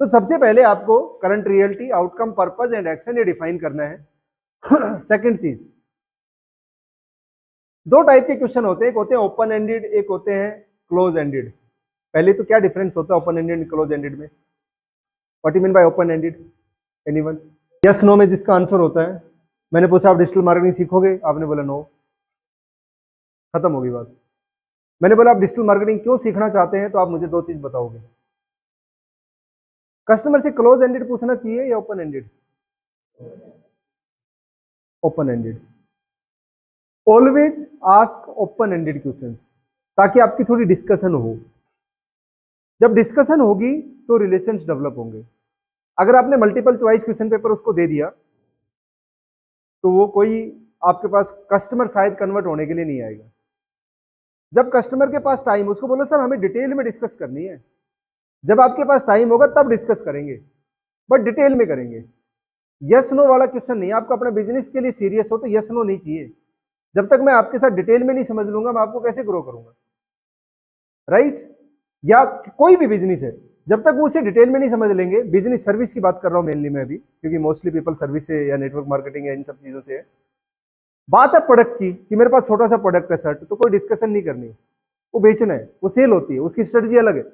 तो सबसे पहले आपको current reality, outcome, purpose and action ये डिफाइन करना है। सेकंड चीज, दो टाइप के क्वेश्चन होते हैं, एक होते हैं ओपन एंडेड, एक होते हैं क्लोज एंडेड। पहले तो क्या डिफरेंस होता है open ended and close ended में? What you mean by open ended? Anyone? Yes no में जिसका आंसर होता है। मैंने पूछा आप डिजिटल मार्केटिंग सीखोगे, आपने बोला नो, खत्म होगी बात। मैंने बोला आप डिजिटल मार्केटिंग क्यों सीखना चाहते हैं, तो आप मुझे दो चीज बताओगे। कस्टमर से क्लोज एंडेड पूछना चाहिए या open ended? Open ended. Always ask open ended questions, ताकि आपकी थोड़ी डिस्कशन हो। जब डिस्कशन होगी तो रिलेशंस डेवलप होंगे। अगर आपने मल्टीपल चॉइस क्वेश्चन पेपर उसको दे दिया तो वो कोई आपके पास कस्टमर शायद कन्वर्ट होने के लिए नहीं आएगा। जब कस्टमर के पास टाइम, उसको बोलो सर हमें डिटेल में डिस्कस करनी है, जब आपके पास टाइम होगा तब डिस्कस करेंगे, बट डिटेल में करेंगे। यस नो वाला क्वेश्चन नहीं। आपको अपना बिजनेस के लिए सीरियस हो तो यस नो नहीं चाहिए। जब तक मैं आपके साथ डिटेल में नहीं समझ लूंगा, मैं आपको कैसे ग्रो करूंगा, राइट? या कोई भी बिजनेस है, जब तक वो उसे डिटेल में नहीं समझ लेंगे, बिजनेस सर्विस की बात कर रहा हूं मेनली मैं अभी, क्योंकि मोस्टली पीपल सर्विस से या नेटवर्क मार्केटिंग या इन सब चीजों से है। बात है प्रोडक्ट की कि मेरे पास छोटा सा प्रोडक्ट है शर्ट, तो कोई डिस्कशन नहीं करनी, वो बेचना है, वो सेल होती है, उसकी स्ट्रेटजी अलग है।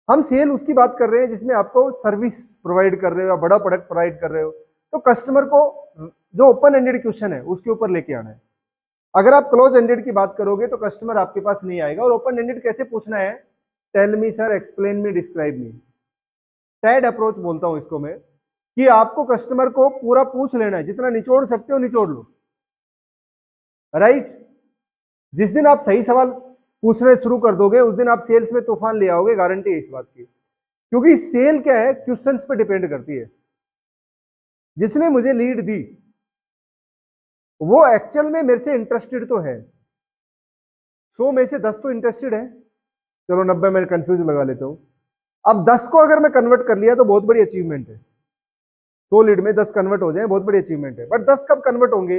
हम सेल उसकी बात कर रहे हैं जिसमें आपको सर्विस प्रोवाइड कर रहे हो या बड़ा प्रोडक्ट प्रोवाइड कर रहे हो, तो कस्टमर को जो ओपन एंडेड क्वेश्चन है उसके ऊपर लेके आना है। अगर आप क्लोज एंडेड की बात करोगे तो कस्टमर आपके पास नहीं आएगा। और ओपन एंडेड कैसे पूछना है? Tell me sir, explain me, describe me. टैड अप्रोच बोलता हूं इसको मैं, कि आपको कस्टमर को पूरा पूछ लेना है, जितना निचोड़ सकते हो निचोड़ लो, राइट? जिस दिन आप सही सवाल पूछने शुरू कर दोगे उस दिन आप सेल्स में तूफान ले आओगे, गारंटी है इस बात की। क्योंकि सेल क्या है, क्वेश्चंस पे डिपेंड करती है। जिसने मुझे लीड दी वो एक्चुअल में मेरे से इंटरेस्टेड तो है, 100 में से 10 तो इंटरेस्टेड है, चलो 90 में कंफ्यूज लगा लेता हूं। अब 10 को अगर मैं कन्वर्ट कर लिया तो बहुत बड़ी अचीवमेंट है। 100 लीड में 10 कन्वर्ट हो जाए बहुत बड़ी अचीवमेंट है, बट 10 कब कन्वर्ट होंगे?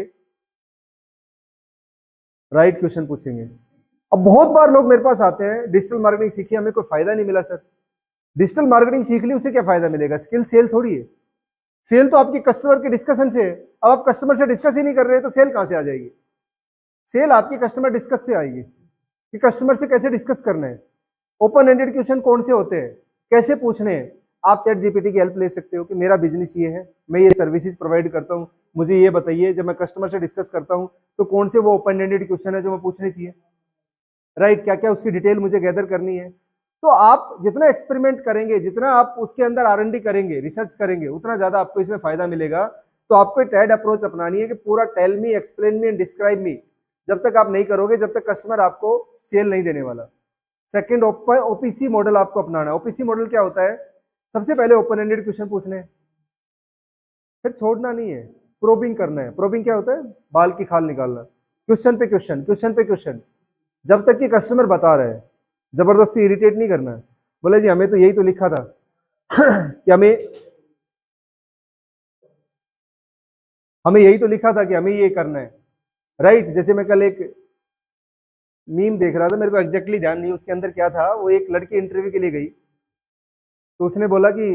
राइट क्वेश्चन पूछेंगे। अब बहुत बार लोग मेरे पास आते हैं, डिजिटल मार्केटिंग सीखी, हमें कोई फायदा नहीं मिला सर। डिजिटल मार्केटिंग सीख ली, उसे क्या फायदा मिलेगा? स्किल सेल थोड़ी है। सेल तो आपकी कस्टमर के डिस्कशन से है। अब आप कस्टमर से डिस्कस ही नहीं कर रहे तो सेल कहां से आ जाएगी? सेल आपकी कस्टमर डिस्कस से आएगी कि कस्टमर से कैसे डिस्कस करना है। ओपन एंडेड क्वेश्चन कौन से होते हैं, कैसे पूछने हैं? आप चैट जीपीटी की हेल्प ले सकते हो कि मेरा बिजनेस ये है, मैं ये सर्विसेज प्रोवाइड करता हूं, मुझे ये बताइए, जब मैं कस्टमर से डिस्कस करता हूं तो कौन से वो ओपन एंडेड क्वेश्चन है जो मैं पूछने चाहिए, राइट? क्या क्या उसकी डिटेल मुझे गैदर करनी है। तो आप जितना एक्सपेरिमेंट करेंगे, जितना आप उसके अंदर R&D करेंगे, रिसर्च करेंगे, उतना ज्यादा आपको इसमें फायदा मिलेगा। तो आपको टैड अप्रोच अपनानी है कि पूरा tell me, explain me and describe me जब तक आप नहीं करोगे, जब तक कस्टमर आपको सेल नहीं देने वाला। सेकंड, ओपीसी मॉडल आपको अपनाना है। ओपीसी मॉडल क्या होता है? सबसे पहले ओपन एंडेड क्वेश्चन पूछने, फिर छोड़ना नहीं है, प्रोबिंग करना है। प्रोबिंग क्या होता है? बाल की खाल निकालना, क्वेश्चन पे क्वेश्चन, क्वेश्चन पे क्वेश्चन, जब तक कि कस्टमर बता रहा है। जबरदस्ती इरिटेट नहीं करना है। बोले जी हमें तो यही तो लिखा था कि हमें यही तो लिखा था कि हमें ये करना है, राइट? जैसे मैं कल एक मीम देख रहा था, मेरे को एग्जैक्टली ध्यान नहीं उसके अंदर क्या था। वो एक लड़की इंटरव्यू के लिए गई, तो उसने बोला कि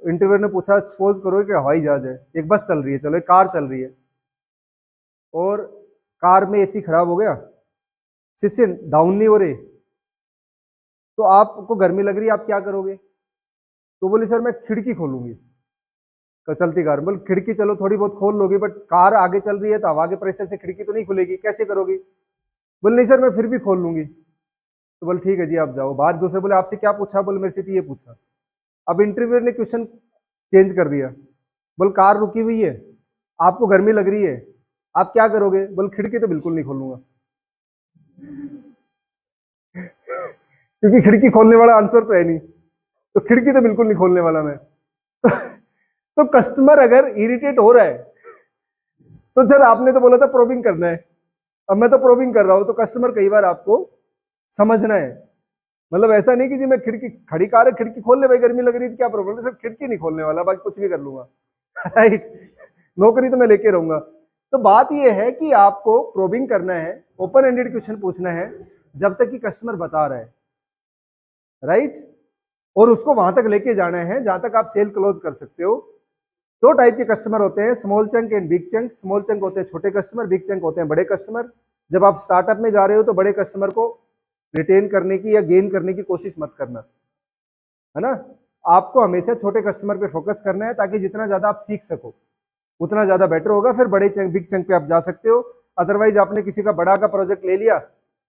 इंटरव्यूअर ने पूछा सपोज करो कि हवाई जहाज है, एक बस चल रही है, चलो एक कार चल रही है, और कार में एसी खराब हो गया, शीशे डाउन नहीं हो रहे, तो आपको गर्मी लग रही है, आप क्या करोगे? तो बोली सर मैं खिड़की खोलूंगी। चलती कार, बोल खिड़की चलो थोड़ी बहुत खोल लोगी, बट कार आगे चल रही है तो हवा के प्रेशर से खिड़की तो नहीं खुलेगी, कैसे करोगी? बोल नहीं सर मैं फिर भी खोल लूंगी। तो बोल ठीक है जी आप जाओ बाहर। दूसरे बोले आपसे क्या पूछा? बोल मेरे से तो ये पूछा। अब इंटरव्यूअर ने क्वेश्चन चेंज कर दिया, बोल कार रुकी हुई है, आपको गर्मी लग रही है, आप क्या करोगे? बोल खिड़की तो बिल्कुल नहीं खोलूंगा क्योंकि खिड़की खोलने वाला आंसर तो है नहीं, तो खिड़की तो बिल्कुल नहीं खोलने वाला मैं तो कस्टमर अगर इरिटेट हो रहा है तो सर आपने तो बोला था प्रोबिंग करना है, अब मैं तो प्रोबिंग कर रहा हूं, तो कस्टमर कई बार आपको समझना है। मतलब ऐसा नहीं कि जी मैं खिड़की, खड़ी कार है खिड़की खोल ले भाई, गर्मी लग रही थी क्या प्रॉब्लम है? सर खिड़की नहीं खोलने वाला, बाकी कुछ भी कर लूंगा राइट? नौकरी तो मैं लेके रहूंगा। तो बात यह है कि आपको प्रोबिंग करना है, ओपन एंडेड क्वेश्चन पूछना है जब तक कि कस्टमर बता रहा है, राइट? और उसको वहां तक लेके जाना है जहां तक आप सेल क्लोज कर सकते हो। दो टाइप के कस्टमर होते हैं, small chunk and big chunk. Small chunk होते हैं छोटे कस्टमर, बिग चंक होते हैं बड़े कस्टमर। जब आप स्टार्टअप में जा रहे हो तो बड़े कस्टमर को रिटेन करने की या गेन करने की कोशिश मत करना, है ना। आपको हमेशा छोटे कस्टमर पे फोकस करना है, ताकि जितना ज्यादा आप सीख सको उतना ज्यादा बेटर होगा। फिर बड़े चंक, बिग चंक पे आप जा सकते हो। अदरवाइज आपने किसी का बड़ा का प्रोजेक्ट ले लिया,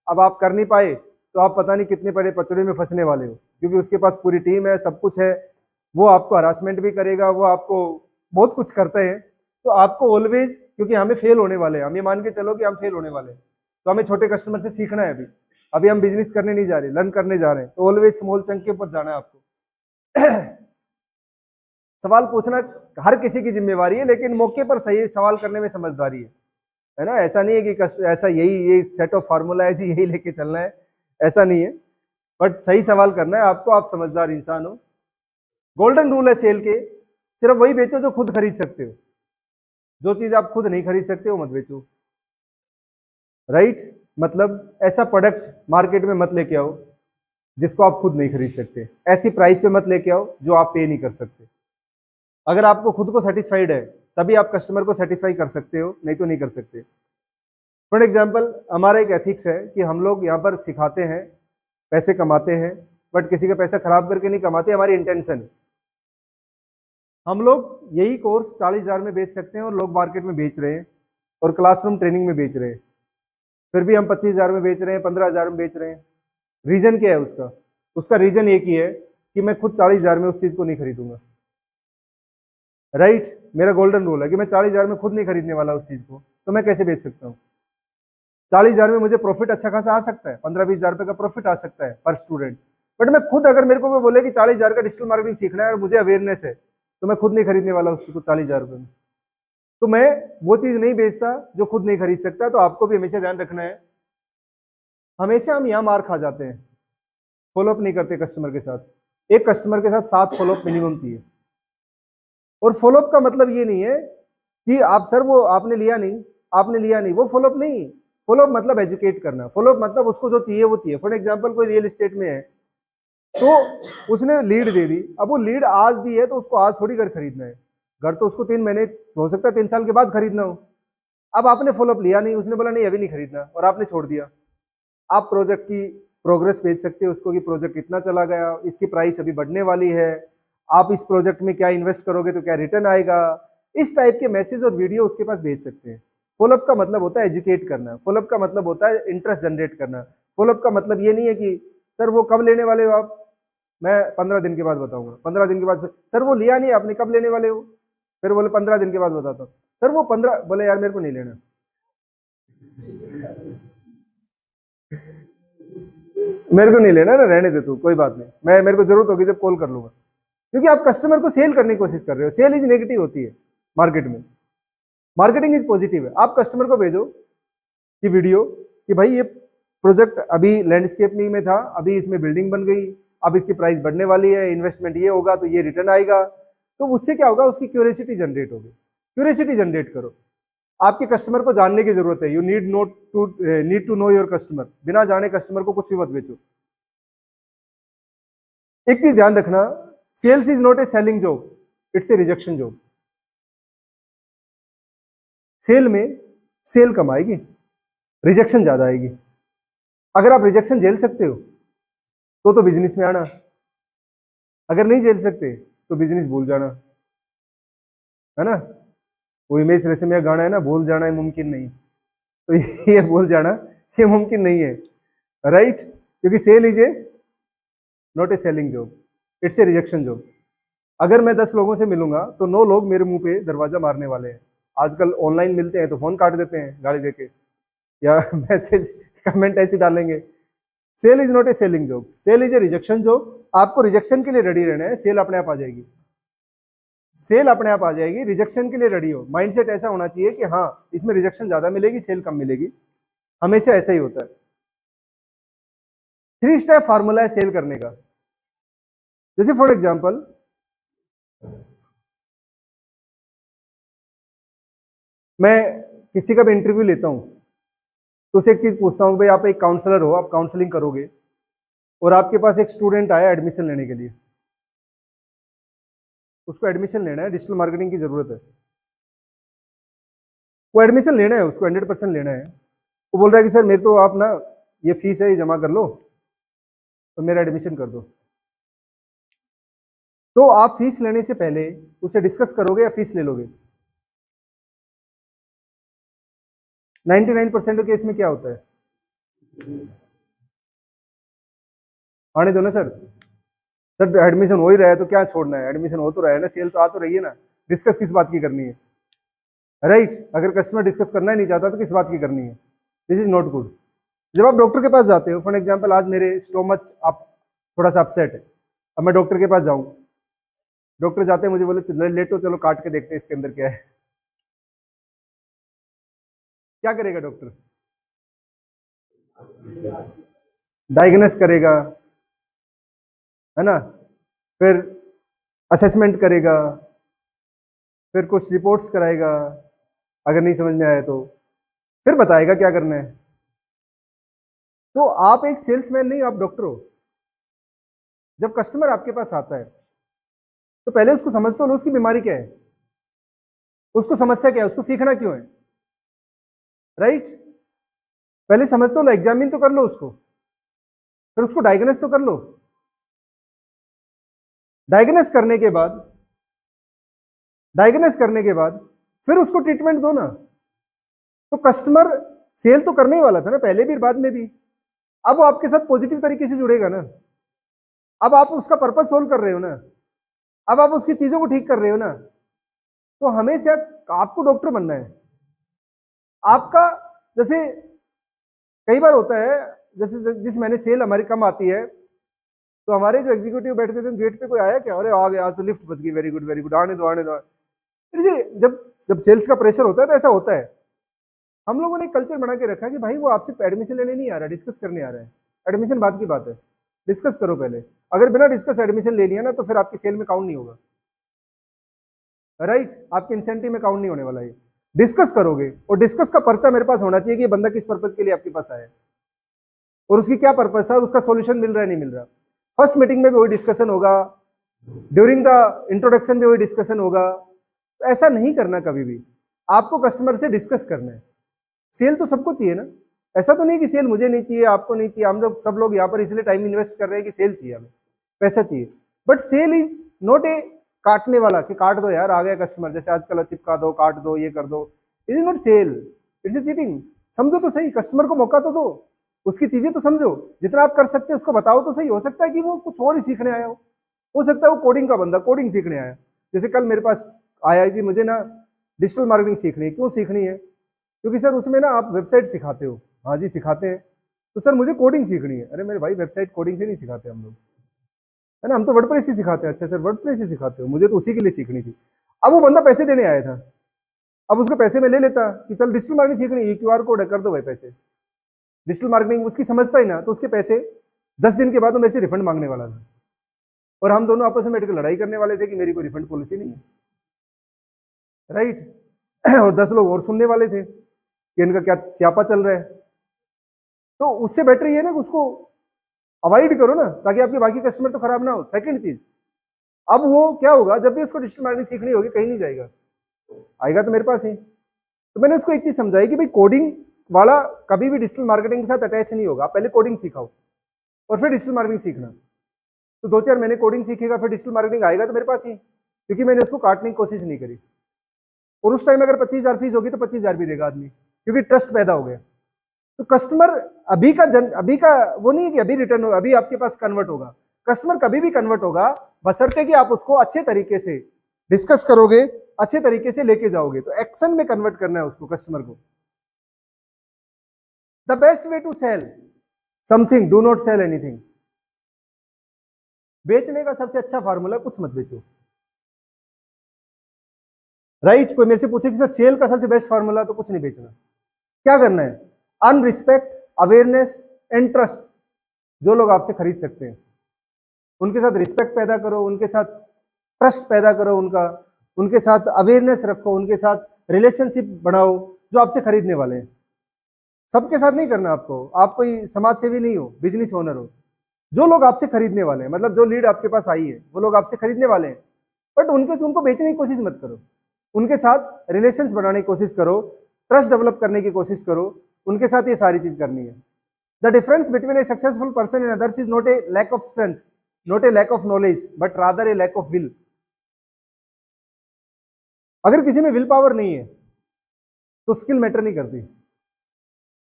अब आप कर नहीं पाए, तो आप पता नहीं कितने बड़े पचड़े में फंसने वाले हो, क्योंकि उसके पास पूरी टीम है, सब कुछ है, वो आपको हरासमेंट भी करेगा, वो आपको बहुत कुछ करते हैं। तो आपको ऑलवेज, क्योंकि हमें फेल होने वाले हैं, हम ये मान के चलो कि हम फेल होने वाले हैं, तो हमें छोटे कस्टमर से सीखना है। अभी अभी हम बिजनेस करने नहीं जा रहे, लर्न करने जा रहे हैं, तो ऑलवेज स्मॉल चंक के ऊपर जाना है आपको। सवाल पूछना हर किसी की जिम्मेवारी है, लेकिन मौके पर सही सवाल करने में समझदारी है ना। ऐसा नहीं है कि ऐसा यही सेट ऑफ फार्मूला है जी, यही लेके चलना है, ऐसा नहीं है। बट सही सवाल करना है आपको, आप समझदार इंसान हो। गोल्डन रूल है सेल के, सिर्फ वही बेचो जो खुद खरीद सकते हो। जो चीज आप खुद नहीं खरीद सकते हो मत बेचो, राइट। मतलब ऐसा प्रोडक्ट मार्केट में मत लेके आओ जिसको आप खुद नहीं खरीद सकते। ऐसी प्राइस पे मत लेके आओ जो आप पे नहीं कर सकते। अगर आपको खुद को सेटिस्फाइड है तभी आप कस्टमर को सेटिस्फाई कर सकते हो, नहीं तो नहीं कर सकते। फॉर एग्जाम्पल, हमारा एक एथिक्स है कि हम लोग यहाँ पर सिखाते हैं, पैसे कमाते हैं, बट किसी का पैसा खराब करके नहीं कमाते। हमारी इंटेंशन है, हम लोग यही कोर्स 40,000 में बेच सकते हैं और लोग मार्केट में बेच रहे हैं और क्लासरूम ट्रेनिंग में बेच रहे हैं, फिर भी हम 25,000 में बेच रहे हैं, 15,000 में बेच रहे हैं। रीजन क्या है उसका? उसका रीजन एक ही है कि मैं खुद 40,000 में उस चीज को नहीं खरीदूंगा, राइट। मेरा गोल्डन रूल है कि मैं 40,000 में खुद नहीं खरीदने वाला उस चीज को, तो मैं कैसे बेच सकता हूँ? 40,000 में मुझे प्रॉफिट अच्छा खासा आ सकता है, 15-20,000 रुपए का प्रॉफिट आ सकता है पर स्टूडेंट। बट मैं खुद, अगर मेरे को कोई बोले कि 40,000 का डिजिटल मार्केटिंग सीखना है और मुझे अवेयरनेस है, तो मैं खुद नहीं खरीदने वाला उस चीज को 40,000 रुपए में। तो मैं वो चीज नहीं बेचता जो खुद नहीं खरीद सकता। तो आपको भी हमेशा ध्यान रखना है। हमेशा हम यहाँ मार खा जाते हैं, फॉलोअप नहीं करते कस्टमर के साथ। एक कस्टमर के साथ 7 फॉलोअप मिनिमम चाहिए। और फॉलोअप का मतलब ये नहीं है कि आप सर वो आपने लिया नहीं, वो फॉलोअप नहीं। फॉलोअप मतलब एजुकेट करना, फॉलोअप मतलब उसको जो चाहिए वो चाहिए। फॉर एग्जांपल, कोई रियल एस्टेट में है, तो उसने लीड दे दी, अब वो लीड आज दी है तो उसको आज थोड़ी घर खरीदना है। घर तो उसको 3 महीने, हो सकता है 3 साल के बाद खरीदना हो। अब आपने फॉलोअप लिया नहीं, उसने बोला नहीं अभी नहीं खरीदना, और आपने छोड़ दिया। आप प्रोजेक्ट की प्रोग्रेस भेज सकते हो उसको कि प्रोजेक्ट कितना चला गया, इसकी प्राइस अभी बढ़ने वाली है, आप इस प्रोजेक्ट में क्या इन्वेस्ट करोगे तो क्या रिटर्न आएगा। इस टाइप के मैसेज और वीडियो उसके पास भेज सकते हैं। फॉलोअप का मतलब होता है एजुकेट करना, फॉलोअप का मतलब होता है इंटरेस्ट जनरेट करना। फॉलोअप का मतलब ये नहीं है कि सर वो कब लेने वाले हो आप, मैं 15 दिन के बाद बताऊंगा। 15 दिन के बाद सर वो लिया नहीं आपने, कब लेने वाले हो? फिर बोले 15 दिन के बाद बताता हूँ। सर वो 15, बोले यार मेरे को नहीं लेना, मेरे को नहीं लेना ना, रहने दे तू, कोई बात नहीं, मैं मेरे को जरूरत होगी जब कॉल कर लूंगा। क्योंकि आप कस्टमर को सेल करने की कोशिश कर रहे हो। सेल इज नेगेटिव होती है मार्केट में, मार्केटिंग इज पॉजिटिव है। आप कस्टमर को भेजो कि वीडियो कि भाई ये प्रोजेक्ट अभी लैंडस्केपिंग में था, अभी इसमें बिल्डिंग बन गई, अब इसकी प्राइस बढ़ने वाली है, इन्वेस्टमेंट ये होगा तो ये रिटर्न आएगा। तो उससे क्या होगा, उसकी क्यूरियोसिटी जनरेट होगी। क्यूरियोसिटी जनरेट करो। आपके कस्टमर को जानने की जरूरत है। You need to know your customer. बिना जाने कस्टमर को कुछ भी मत बेचो। एक चीज ध्यान रखना, sales is not a selling job, it's a rejection job. Sale में सेल कम आएगी, रिजेक्शन ज्यादा आएगी। अगर आप रिजेक्शन झेल सकते हो तो बिजनेस में आना, अगर नहीं झेल सकते तो बिजनेस भूल जाना, है ना। वो इमेज रेशमिया गाना है ना, भूल जाना है मुमकिन नहीं, तो ये भूल जाना ये मुमकिन नहीं है, राइट। क्योंकि sale is a not a selling job, it's a rejection job. अगर मैं 10 लोगों से मिलूंगा तो 9 लोग मेरे मुंह पे दरवाजा मारने वाले हैं। आजकल ऑनलाइन मिलते हैं तो फोन काट देते हैं गाली देके, या मैसेज कमेंट ऐसे डालेंगे। Sale is not a selling job, sale is a rejection job. आपको रिजेक्शन के लिए रेडी रहना है, सेल अपने आप आ जाएगी। सेल अपने आप आ जाएगी, रिजेक्शन के लिए रेडी हो। माइंडसेट ऐसा होना चाहिए कि हाँ इसमें रिजेक्शन ज्यादा मिलेगी, सेल कम मिलेगी। हमेशा ऐसा ही होता है। 3 स्टेप फार्मूला है सेल करने का। जैसे फॉर एग्जाम्पल, मैं किसी का भी इंटरव्यू लेता हूं तो उसे एक चीज पूछता हूं, भाई आप एक काउंसलर हो, आप काउंसलिंग करोगे, और आपके पास एक स्टूडेंट आया एडमिशन लेने के लिए, उसको एडमिशन लेना है, डिजिटल मार्केटिंग की जरूरत है, वो एडमिशन लेना है, उसको 100% लेना है। वो बोल रहा है कि सर मेरे तो आप ना ये फीस है ये जमा कर लो तो मेरा एडमिशन कर दो। तो आप फीस लेने से पहले उसे डिस्कस करोगे या फीस ले लोगे? 99% केस में क्या होता है, आने दो ना सर, सर एडमिशन हो ही रहा है तो क्या छोड़ना है, एडमिशन हो तो रहा है ना, सेल तो आ तो रही है ना, डिस्कस किस बात की करनी है, राइट? अगर कस्टमर डिस्कस करना ही नहीं चाहता तो किस बात की करनी है? This is not good. जब आप डॉक्टर के पास जाते हो, फॉर एग्जाम्पल आज मेरे स्टोमच आप थोड़ा सा अपसेट है, अब मैं डॉक्टर के पास जाऊं, डॉक्टर जाते हैं मुझे बोले लेटो चलो काट के देखते हैं इसके अंदर क्या है, क्या करेगा डॉक्टर? डायग्नोस करेगा, है ना, फिर असेसमेंट करेगा, फिर कुछ रिपोर्ट्स कराएगा, अगर नहीं समझ में आया तो फिर बताएगा क्या करना है। तो आप एक सेल्समैन नहीं, आप डॉक्टर हो। जब कस्टमर आपके पास आता है तो पहले उसको समझ तो लो उसकी बीमारी क्या है, उसको समस्या क्या है, उसको सीखना क्यों है, राइट? पहले समझ तो लो, एग्जामिन तो कर लो उसको, फिर उसको डायग्नोस तो कर लो। डायग्नोस करने के बाद फिर उसको ट्रीटमेंट दो ना। तो कस्टमर सेल तो करने ही वाला था ना, पहले भी बाद में भी। अब वो आपके साथ पॉजिटिव तरीके से जुड़ेगा ना, अब आप उसका पर्पस सोल्व कर रहे हो ना, अब आप उसकी चीजों को ठीक कर रहे हो ना। तो हमेशा आपको डॉक्टर बनना है आपका। जैसे कई बार होता है, जैसे जिस महीने सेल हमारी कम आती है तो हमारे जो एग्जीक्यूटिव बैठते थे गेट पे, कोई आया क्या, अरे आ गया आज तो लिफ्ट बच गई, वेरी गुड वेरी गुड, आने दो आने दो। जब जब सेल्स का प्रेशर होता है तो ऐसा होता है। हम लोगों ने कल्चर बना के रखा कि भाई वो आपसे एडमिशन लेने नहीं आ रहा, डिस्कस करने आ रहा है। एडमिशन बात की बात है, डिस्कस करो पहले। अगर बिना डिस्कस एडमिशन ले लिया ना तो फिर आपकी सेल में काउंट नहीं होगा, राइट? आपके इंसेंटिव में काउंट नहीं होने वाला है। डिस्कस करोगे, और डिस्कस का पर्चा मेरे पास होना चाहिए कि ये बंदा किस पर्पज के लिए आपके पास आया और उसकी क्या पर्पज था, उसका सॉल्यूशन मिल रहा है नहीं मिल रहा। फर्स्ट मीटिंग में भी वही डिस्कशन होगा, ड्यूरिंग द इंट्रोडक्शन में वही डिस्कशन होगा। तो ऐसा नहीं करना कभी भी, आपको कस्टमर से डिस्कस करना है। सेल तो सबको चाहिए ना, ऐसा तो नहीं कि सेल मुझे नहीं चाहिए आपको नहीं चाहिए। हम लोग सब लोग यहाँ पर इसलिए टाइम इन्वेस्ट कर रहे हैं कि सेल चाहिए हमें, पैसा चाहिए। But sale is not a काटने वाला कि काट दो यार आ गया कस्टमर, जैसे आजकल चिपका दो काट दो ये कर दो। It is not sale, it's a cheating. समझो तो सही, कस्टमर को मौका तो दो, उसकी चीजें तो समझो, जितना आप कर सकते हैं उसको बताओ तो सही। हो सकता है कि वो कुछ और ही सीखने आया हो सकता है वो कोडिंग का बंदा कोडिंग सीखने आया। जैसे कल मेरे पास आया जी, मुझे ना डिजिटल मार्केटिंग सीखनी है। क्यों सीखनी है? क्योंकि सर उसमें ना आप वेबसाइट सिखाते हो। हाँ जी सिखाते हैं। तो सर मुझे कोडिंग सीखनी है। अरे मेरे भाई वेबसाइट कोडिंग से नहीं सिखाते हम लोग, है ना, हम तो वर्डप्रेस ही सिखाते हैं। अच्छा सर वर्डप्रेस ही सिखाते हो, मुझे तो उसी के लिए सीखनी थी। अब वो बंदा पैसे देने आया था, अब उसको पैसे में ले लेता कि चल डिजिटल मार्केटिंग सीखनी है, QR कोड है कर दो भाई पैसे। डिजिटल मार्केटिंग उसकी समझता ही ना, तो उसके पैसे 10 दिन के बाद वो मेरे से रिफंड मांगने वाला था, और हम दोनों आपस में बैठकर लड़ाई करने वाले थे कि मेरी कोई रिफंड पॉलिसी नहीं है, राइट? और 10 लोग और सुनने वाले थे कि इनका क्या स्यापा चल रहा है। तो उससे बेटर ये है ना कि उसको अवॉइड करो ना, ताकि आपके बाकी कस्टमर तो खराब ना हो। सेकंड चीज, अब वो क्या होगा, जब भी उसको डिजिटल मार्केटिंग सीखनी होगी कहीं नहीं जाएगा, आएगा तो मेरे पास ही। तो मैंने उसको एक चीज समझाई कि भाई कोडिंग वाला कभी भी डिजिटल मार्केटिंग के साथ अटैच नहीं होगा। पहले कोडिंग सिखाओ और फिर डिजिटल मार्केटिंग सीखना। तो 2-4 महीने कोडिंग सीखेगा, फिर डिजिटल मार्केटिंग आएगा तो मेरे पास ही, क्योंकि मैंने उसको काटने की कोशिश नहीं करी। और उस टाइम अगर 25,000 फीस होगी तो 25,000 भी देगा आदमी, क्योंकि ट्रस्ट पैदा हो गया। तो कस्टमर अभी का वो नहीं है कि अभी रिटर्न होगा, अभी आपके पास कन्वर्ट होगा। कस्टमर कभी भी कन्वर्ट होगा, बशर्ते कि आप उसको अच्छे तरीके से डिस्कस करोगे, अच्छे तरीके से लेके जाओगे। तो एक्शन में कन्वर्ट करना है उसको, कस्टमर को। The best way to sell something, do not sell anything. बेचने का सबसे अच्छा फार्मूला, कुछ मत बेचो, राइट? कोई मेरे से पूछे कि सर सेल का सबसे बेस्ट फार्मूला, तो कुछ नहीं बेचना। क्या करना है? Earn respect, awareness and trust. जो लोग आपसे खरीद सकते हैं उनके साथ रिस्पेक्ट पैदा करो, उनके साथ ट्रस्ट पैदा करो, उनके साथ अवेयरनेस रखो, उनके साथ रिलेशनशिप बढ़ाओ जो आपसे खरीदने वाले हैं। सबके साथ नहीं करना आपको, आप कोई समाज सेवी नहीं हो, बिजनेस ओनर हो। जो लोग आपसे खरीदने वाले हैं, मतलब जो लीड आपके पास आई है वो लोग आपसे खरीदने वाले हैं, बट उनको बेचने की कोशिश मत करो, उनके साथ रिलेशंस बनाने की कोशिश करो, ट्रस्ट डेवलप करने की कोशिश करो, उनके साथ ये सारी चीज करनी है। The difference between a successful person and others is not a lack of strength, not a lack of knowledge, but rather a lack of will. अगर किसी में विल पावर नहीं है तो स्किल मैटर नहीं करती,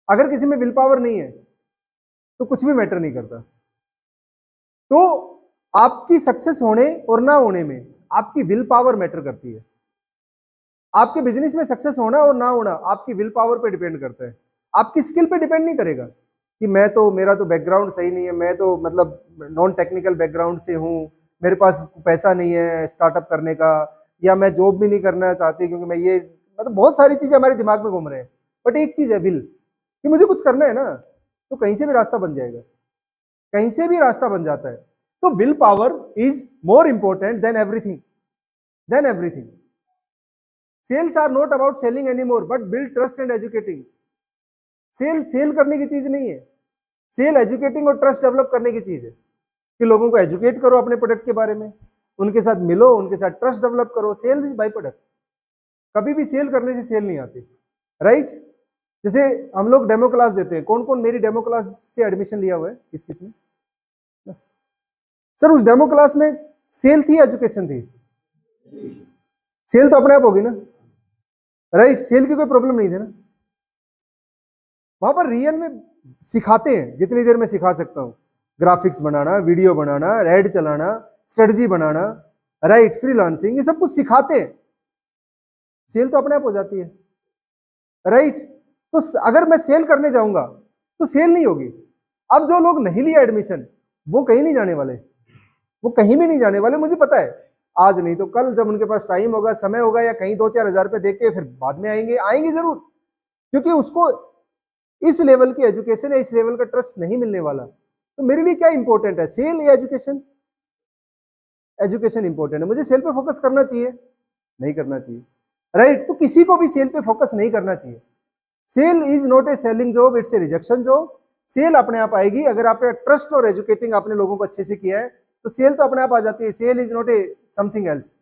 अगर किसी में विल पावर नहीं है तो कुछ भी मैटर नहीं करता। तो आपकी सक्सेस होने और ना होने में आपकी विल पावर मैटर करती है। आपके बिजनेस में सक्सेस होना और ना होना आपकी विल पावर पे डिपेंड करता है, आपकी स्किल पे डिपेंड नहीं करेगा कि मेरा तो बैकग्राउंड सही नहीं है, मैं तो मतलब नॉन टेक्निकल बैकग्राउंड से हूँ, मेरे पास पैसा नहीं है स्टार्टअप करने का, या मैं जॉब भी नहीं करना चाहती क्योंकि मैं ये, मतलब बहुत सारी चीजें हमारे दिमाग में घूम रहे हैं। बट एक चीज है विल, कि मुझे कुछ करना है ना, तो कहीं से भी रास्ता बन जाएगा, कहीं से भी रास्ता बन जाता है। तो will power is more important than everything, than everything. Sales are not about selling anymore but build trust and educating. Sell करने की चीज नहीं है, सेल एजुकेटिंग और ट्रस्ट डेवलप करने की चीज है, कि लोगों को एजुकेट करो अपने प्रोडक्ट के बारे में, उनके साथ मिलो, उनके साथ ट्रस्ट डेवलप करो। सेल इज बाय प्रोडक्ट, कभी भी सेल करने से सेल नहीं आती, राइट। जैसे हम लोग डेमो क्लास देते हैं, कौन कौन मेरी डेमो क्लास से एडमिशन लिया हुआ है, किस किस ने? सर उस डेमो क्लास में सेल थी, एजुकेशन थी? सेल तो अपने आप होगी ना, राइट। सेल की कोई प्रॉब्लम नहीं थी ना, वहां पर रियल में सिखाते हैं, जितनी देर में सिखा सकता हूं, ग्राफिक्स बनाना, वीडियो बनाना, एड चलाना, स्ट्रेटजी बनाना, राइट, फ्रीलांसिंग, ये सब कुछ सिखाते हैं। सेल तो अपने आप हो जाती है, राइट। तो अगर मैं सेल करने जाऊंगा तो सेल नहीं होगी। अब जो लोग नहीं लिया एडमिशन वो कहीं नहीं जाने वाले, वो कहीं भी नहीं जाने वाले, मुझे पता है। आज नहीं तो कल जब उनके पास टाइम होगा, समय होगा, या कहीं 2-4 हजार रुपए देख के फिर बाद में आएंगे जरूर, क्योंकि उसको इस लेवल की एजुकेशन या इस लेवल का ट्रस्ट नहीं मिलने वाला। तो मेरे लिए क्या इंपॉर्टेंट है, सेल या एजुकेशन? एजुकेशन इंपॉर्टेंट है। मुझे सेल पे फोकस करना चाहिए? नहीं करना चाहिए, राइट। तो किसी को भी सेल पे फोकस नहीं करना चाहिए। Sale is not a selling job, it's a rejection job. Sale अपने आप आएगी अगर आपने ट्रस्ट और एजुकेटिंग आपने लोगों को अच्छे से किया है, तो सेल तो अपने आप आ जाती है। Sale is not a something else.